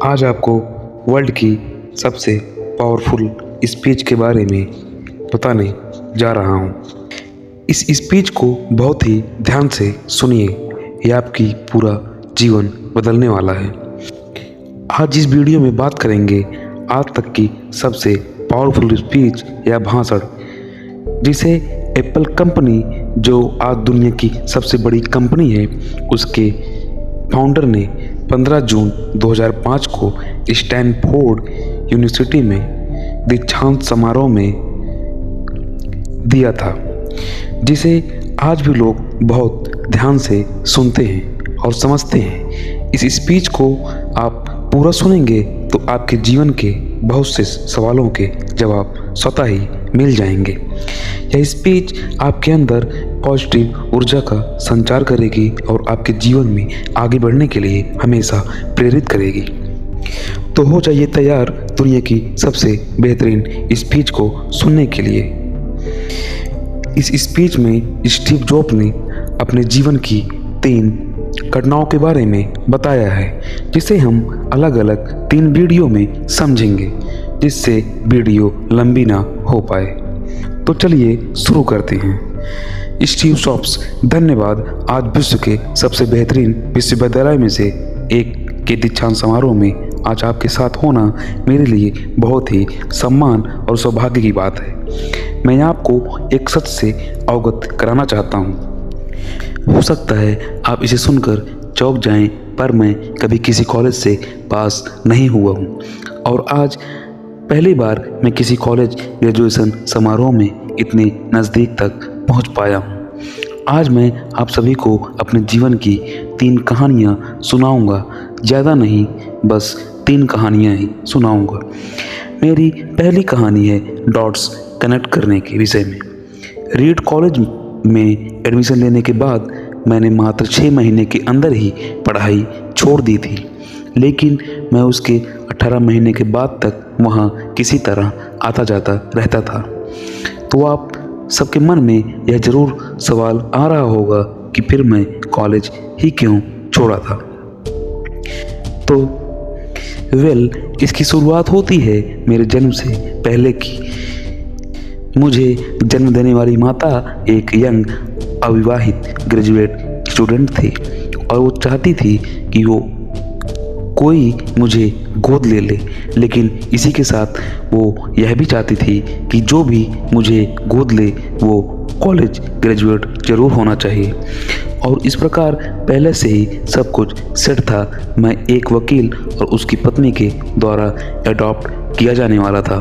आज आपको वर्ल्ड की सबसे पावरफुल स्पीच के बारे में बताने जा रहा हूँ। इस स्पीच को बहुत ही ध्यान से सुनिए, यह आपकी पूरा जीवन बदलने वाला है। आज इस वीडियो में बात करेंगे आज तक की सबसे पावरफुल स्पीच या भाषण, जिसे एप्पल कंपनी, जो आज दुनिया की सबसे बड़ी कंपनी है, उसके फाउंडर ने 15 जून 2005 को स्टैनफोर्ड यूनिवर्सिटी में दीक्षांत समारोह में दिया था, जिसे आज भी लोग बहुत ध्यान से सुनते हैं और समझते हैं। इस स्पीच को आप पूरा सुनेंगे तो आपके जीवन के बहुत से सवालों के जवाब स्वतः ही मिल जाएंगे। यह स्पीच आपके अंदर पॉजिटिव ऊर्जा का संचार करेगी और आपके जीवन में आगे बढ़ने के लिए हमेशा प्रेरित करेगी। तो हो जाइए तैयार दुनिया की सबसे बेहतरीन स्पीच को सुनने के लिए। इस स्पीच में स्टीव जॉब्स ने अपने जीवन की 3 घटनाओं के बारे में बताया है, जिसे हम अलग अलग 3 वीडियो में समझेंगे, जिससे वीडियो लंबी ना हो पाए। तो चलिए शुरू करते हैं। स्टीव जॉब्स, धन्यवाद। आज विश्व के सबसे बेहतरीन विश्वविद्यालय में से एक के दीक्षांत समारोह में आज आपके साथ होना मेरे लिए बहुत ही सम्मान और सौभाग्य की बात है। मैं आपको एक सच से अवगत कराना चाहता हूँ। हो सकता है आप इसे सुनकर चौंक जाएं, पर मैं कभी किसी कॉलेज से पास नहीं हुआ हूँ और आज पहली बार मैं किसी कॉलेज ग्रेजुएशन समारोह में इतने नज़दीक तक पहुँच पाया हूँ। आज मैं आप सभी को अपने जीवन की 3 कहानियाँ सुनाऊँगा। ज़्यादा नहीं, बस 3 कहानियाँ ही सुनाऊँगा। मेरी पहली कहानी है डॉट्स कनेक्ट करने के विषय में। रीड कॉलेज में एडमिशन लेने के बाद मैंने मात्र 6 महीने के अंदर ही पढ़ाई छोड़ दी थी, लेकिन मैं उसके 18 महीने के बाद तक वहाँ किसी तरह आता जाता रहता था। तो आप सबके मन में यह ज़रूर सवाल आ रहा होगा कि फिर मैं कॉलेज ही क्यों छोड़ा था। तो इसकी शुरुआत होती है मेरे जन्म से पहले की। मुझे जन्म देने वाली माता एक यंग अविवाहित ग्रेजुएट स्टूडेंट थी और वो चाहती थी कि वो कोई मुझे गोद ले ले, लेकिन इसी के साथ वो यह भी चाहती थी कि जो भी मुझे गोद ले वो कॉलेज ग्रेजुएट ज़रूर होना चाहिए। और इस प्रकार पहले से ही सब कुछ सेट था। मैं एक वकील और उसकी पत्नी के द्वारा अडॉप्ट किया जाने वाला था,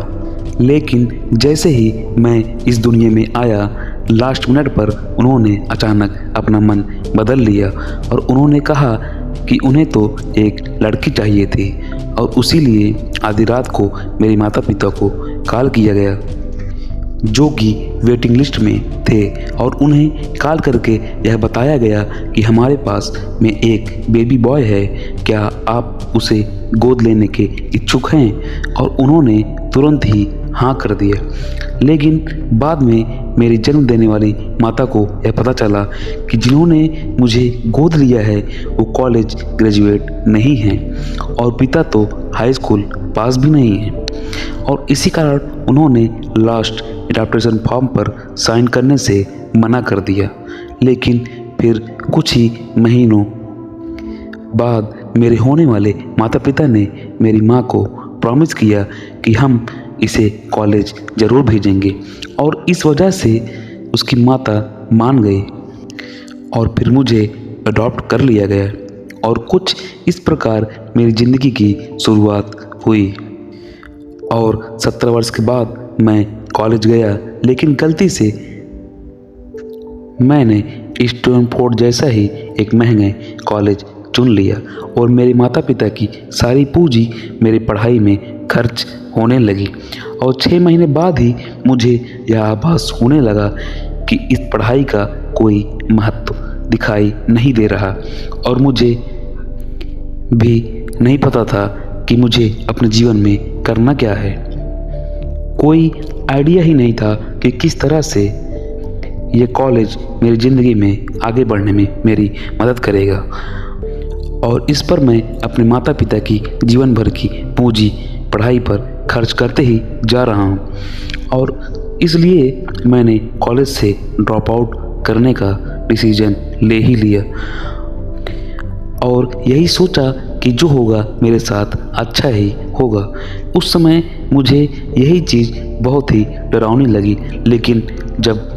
लेकिन जैसे ही मैं इस दुनिया में आया, लास्ट मिनट पर उन्होंने अचानक अपना मन बदल लिया और उन्होंने कहा कि उन्हें तो एक लड़की चाहिए थी, और उसी लिए आधी रात को मेरे माता पिता को कॉल किया गया, जो कि वेटिंग लिस्ट में थे, और उन्हें कॉल करके यह बताया गया कि हमारे पास में एक बेबी बॉय है, क्या आप उसे गोद लेने के इच्छुक हैं? और उन्होंने तुरंत ही हाँ कर दिया। लेकिन बाद में मेरी जन्म देने वाली माता को यह पता चला कि जिन्होंने मुझे गोद लिया है वो कॉलेज ग्रेजुएट नहीं हैं और पिता तो हाई स्कूल पास भी नहीं है, और इसी कारण उन्होंने लास्ट एडॉप्टेशन फॉर्म पर साइन करने से मना कर दिया। लेकिन फिर कुछ ही महीनों बाद मेरे होने वाले माता पिता ने मेरी माँ को प्रॉमिस किया कि हम इसे कॉलेज ज़रूर भेजेंगे, और इस वजह से उसकी माता मान गई और फिर मुझे अडॉप्ट कर लिया गया। और कुछ इस प्रकार मेरी ज़िंदगी की शुरुआत हुई। और 17 वर्ष के बाद मैं कॉलेज गया, लेकिन गलती से मैंने स्टैनफोर्ड जैसा ही एक महंगे कॉलेज चुन लिया और मेरे माता पिता की सारी पूंजी मेरी पढ़ाई में खर्च होने लगी। और 6 महीने बाद ही मुझे यह आभास होने लगा कि इस पढ़ाई का कोई महत्व दिखाई नहीं दे रहा, और मुझे भी नहीं पता था कि मुझे अपने जीवन में करना क्या है। कोई आइडिया ही नहीं था कि किस तरह से ये कॉलेज मेरी ज़िंदगी में आगे बढ़ने में मेरी मदद करेगा। और इस पर मैं अपने माता पिता की जीवन भर की पूंजी पढ़ाई पर खर्च करते ही जा रहा हूँ। और इसलिए मैंने कॉलेज से ड्रॉप आउट करने का डिसीजन ले ही लिया और यही सोचा कि जो होगा मेरे साथ अच्छा ही होगा। उस समय मुझे यही चीज़ बहुत ही डरावनी लगी, लेकिन जब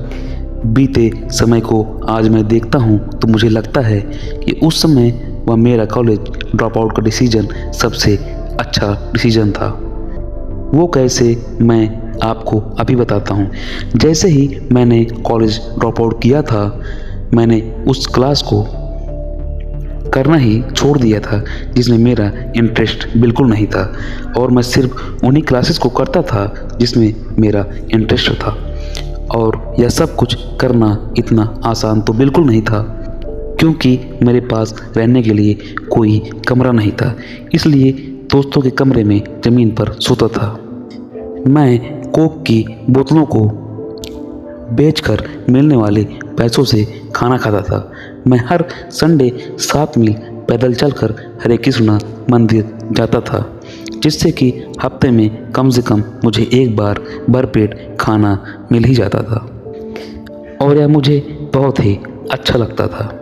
बीते समय को आज मैं देखता हूँ तो मुझे लगता है कि उस समय वह मेरा कॉलेज ड्रॉप आउट का डिसीजन सबसे अच्छा डिसीजन था। वो कैसे, मैं आपको अभी बताता हूँ। जैसे ही मैंने कॉलेज ड्रॉप आउट किया था, मैंने उस क्लास को करना ही छोड़ दिया था जिसमें मेरा इंटरेस्ट बिल्कुल नहीं था, और मैं सिर्फ उन्हीं क्लासेस को करता था जिसमें मेरा इंटरेस्ट था। और यह सब कुछ करना इतना आसान तो बिल्कुल नहीं था, क्योंकि मेरे पास रहने के लिए कोई कमरा नहीं था, इसलिए दोस्तों के कमरे में ज़मीन पर सोता था। मैं कोक की बोतलों को बेचकर मिलने वाले पैसों से खाना खाता था। मैं हर संडे 7 मील पैदल चलकर हरे कृष्णा मंदिर जाता था, जिससे कि हफ्ते में कम से कम मुझे एक बार भरपेट खाना मिल ही जाता था, और यह मुझे बहुत ही अच्छा लगता था।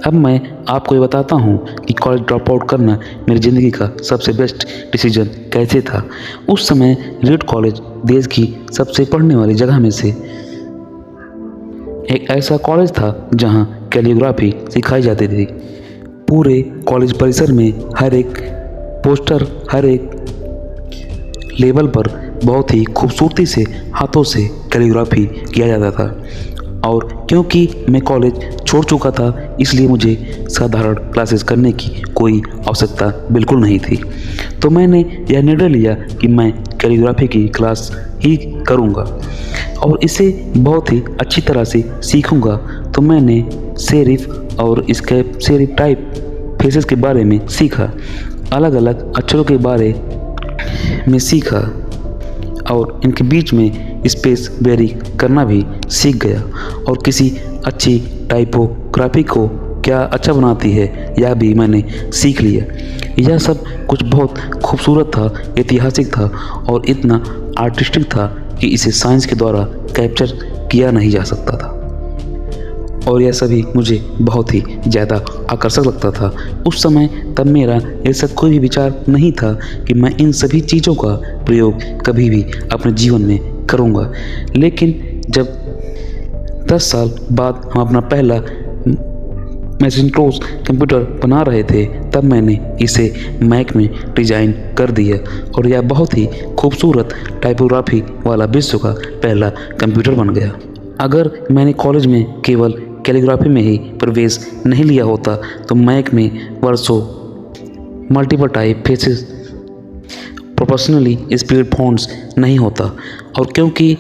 अब मैं आपको ये बताता हूँ कि कॉलेज ड्रॉप आउट करना मेरी ज़िंदगी का सबसे बेस्ट डिसीजन कैसे था। उस समय रीड कॉलेज देश की सबसे पढ़ने वाली जगह में से एक ऐसा कॉलेज था जहाँ कैलीग्राफी सिखाई जाती थी। पूरे कॉलेज परिसर में हर एक पोस्टर, हर एक लेवल पर बहुत ही खूबसूरती से हाथों से कैलीग्राफी किया जाता था। और क्योंकि मैं कॉलेज छोड़ चुका था, इसलिए मुझे साधारण क्लासेस करने की कोई आवश्यकता बिल्कुल नहीं थी। तो मैंने यह निर्णय लिया कि मैं कैलीग्राफी की क्लास ही करूँगा और इसे बहुत ही अच्छी तरह से सीखूँगा। तो मैंने सेरिफ और इसके सेरिफ टाइप फेसेस के बारे में सीखा, अलग अलग अक्षरों के बारे में सीखा और इनके बीच में स्पेस वेरी करना भी सीख गया, और किसी अच्छी टाइपोग्राफी को क्या अच्छा बनाती है यह भी मैंने सीख लिया। यह सब कुछ बहुत खूबसूरत था, ऐतिहासिक था और इतना आर्टिस्टिक था कि इसे साइंस के द्वारा कैप्चर किया नहीं जा सकता था, और यह सभी मुझे बहुत ही ज़्यादा आकर्षक लगता था। उस समय तब मेरा ऐसा कोई भी विचार नहीं था कि मैं इन सभी चीज़ों का प्रयोग कभी भी अपने जीवन में करूँगा। लेकिन जब 10 साल बाद हम अपना पहला मैकिन्टोश कंप्यूटर बना रहे थे, तब मैंने इसे मैक में डिज़ाइन कर दिया और यह बहुत ही खूबसूरत टाइपोग्राफी वाला विश्व का पहला कंप्यूटर बन गया। अगर मैंने कॉलेज में केवल कैलीग्राफी में ही प्रवेश नहीं लिया होता तो मैक में वर्षों multiple type faces proportionally speed fonts नहीं होता, और क्योंकि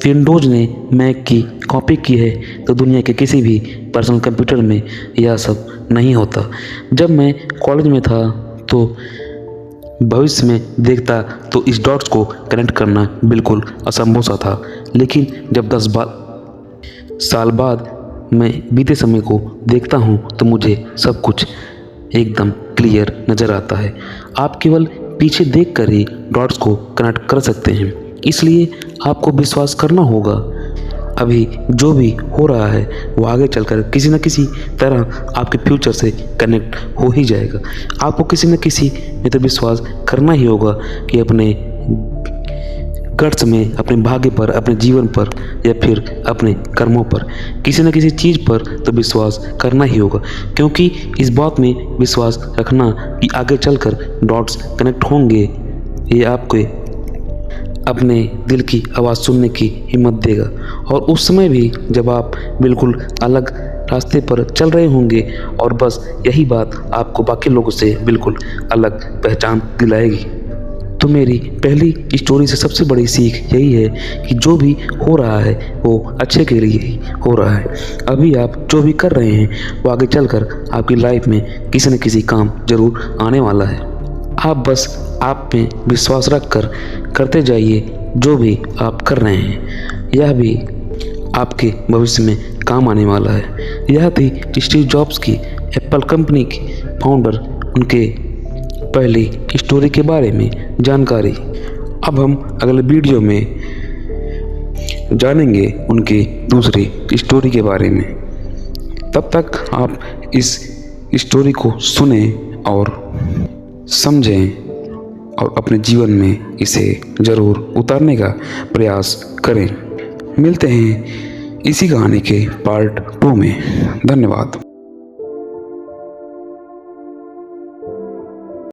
विंडोज़ ने मैक की कॉपी की है तो दुनिया के किसी भी पर्सनल कंप्यूटर में यह सब नहीं होता। जब मैं कॉलेज में था तो भविष्य में देखता तो इस डॉट्स को कनेक्ट करना बिल्कुल असंभव सा था, लेकिन जब 10 साल बाद मैं बीते समय को देखता हूँ तो मुझे सब कुछ एकदम क्लियर नज़र आता है। आप केवल पीछे देखकर ही डॉट्स को कनेक्ट कर सकते हैं, इसलिए आपको विश्वास करना होगा। अभी जो भी हो रहा है वो आगे चलकर किसी न किसी तरह आपके फ्यूचर से कनेक्ट हो ही जाएगा। आपको किसी न किसी में तो विश्वास करना ही होगा कि अपने गट्स में, अपने भाग्य पर, अपने जीवन पर या फिर अपने कर्मों पर किसी न किसी चीज़ पर तो विश्वास करना ही होगा, क्योंकि इस बात में विश्वास रखना कि आगे चलकर डॉट्स कनेक्ट होंगे, ये आपके अपने दिल की आवाज़ सुनने की हिम्मत देगा। और उस समय भी जब आप बिल्कुल अलग रास्ते पर चल रहे होंगे और बस यही बात आपको बाकी लोगों से बिल्कुल अलग पहचान दिलाएगी। तो मेरी पहली स्टोरी से सबसे बड़ी सीख यही है कि जो भी हो रहा है वो अच्छे के लिए ही हो रहा है। अभी आप जो भी कर रहे हैं वो आगे चलकर आपकी लाइफ में किसी न किसी काम ज़रूर आने वाला है। आप बस आप में विश्वास रख कर करते जाइए जो भी आप कर रहे हैं, यह भी आपके भविष्य में काम आने वाला है। यह थी स्टीव जॉब्स की एप्पल कंपनी की फाउंडर, उनके पहली स्टोरी के बारे में जानकारी। अब हम अगले वीडियो में जानेंगे उनकी दूसरी स्टोरी के बारे में। तब तक आप इस स्टोरी को सुने और समझें और अपने जीवन में इसे ज़रूर उतारने का प्रयास करें। मिलते हैं इसी कहानी के पार्ट 2 में। धन्यवाद।